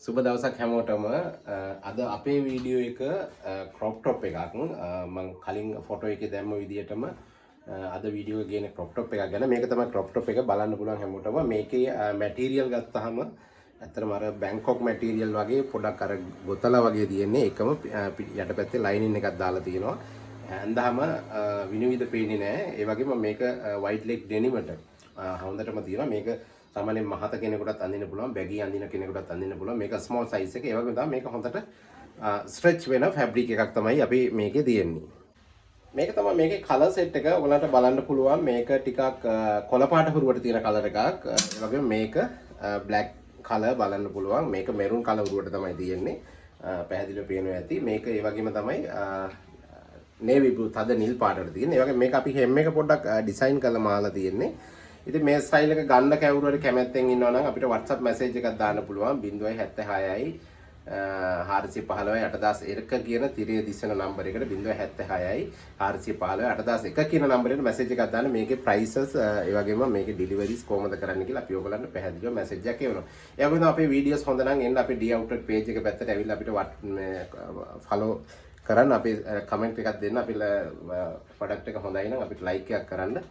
සුබ දවසක් හැමෝටම අද අපේ වීඩියෝ එක ක්‍රොප් ටොප් එකක් මම කලින් ෆොටෝ එකේ දැම්ම විදිහටම අද වීඩියෝ එකේ ගේන ක්‍රොප් ටොප් එකක් ගැන මේක තමයි ක්‍රොප් ටොප් එක බලන්න පුළුවන් හැමෝටම මේකේ මැටීරියල් ගත්තාම ඇත්තටම අර බැංකොක් මැටීරියල් වගේ පොඩක් අර ගොතලා වගේ තියෙන්නේ එකම යටපැත්තේ ලයිනින් එකක් දාලා තියෙනවා ඇඳාම විනිවිද පේන්නේ නැහැ ඒ වගේම මේක වයිට් ලෙග් ඩෙනිමට හොඳටම තියෙනවා මේක सामान्य महत කෙනෙකුටත් අඳින්න පුළුවන් බැගී අඳින කෙනෙකුටත් අඳින්න පුළුවන් මේක ස්මෝල් සයිස් එක ඒ වගේම තමයි මේක හොඳට ස්ට්‍රෙච් වෙන ෆැබ්‍රික් එකක් තමයි අපි මේකේ තියෙන්නේ මේක තමයි මේකේ කලර් සෙට් එක ඔයාලට බලන්න පුළුවන් මේක ටිකක් කොළ පාට හුරුවට තියෙන කලර් එකක් ඒ වගේම මේක බ්ලැක් කලර් බලන්න පුළුවන් මේක මෙරුන් කලර් හුරුවට තමයි තියෙන්නේ පැහැදිලිව පේනවා ඇති මේක ඒ වගේම තමයි නේවි බ්ලූ තද නිල් පාටට තියෙන්නේ ඒ වගේම මේක අපි හැම් එක පොඩ්ඩක් ඩිසයින් කරලා මාලා තියෙන්නේ ඉතින් මේ ස්ටයිල් එක ගන්න කවුරු හරි කැමැත්තෙන් ඉන්නවා නම් අපිට WhatsApp මැසේජ් එකක් දාන්න පුළුවන් 076යි 415යි 8001 කියන තිරය දිස්සන නම්බර් එකට 076යි 415යි 8001 කියන නම්බරේට මැසේජ් එකක් දාන්න මේකේ ප්‍රයිසස් ඒ වගේම මේකේ ඩෙලිවරිස් කොහොමද කරන්න කියලා අපි ඔයගොල්ලන්ට පැහැදිලිව මැසේජ් එකක් එවනවා. ඒ වගේම අපේ වීඩියෝස් හොඳ නම් එන්න අපේ D Outlet page එක පැත්තට ඇවිල්ලා අපිට ෆලෝ කරන්න අපේ කමෙන්ට් එකක් දෙන්න අපි ප්‍රොඩක්ට් එක හොඳයි නම් අපිට ලයික් එකක් කරන්න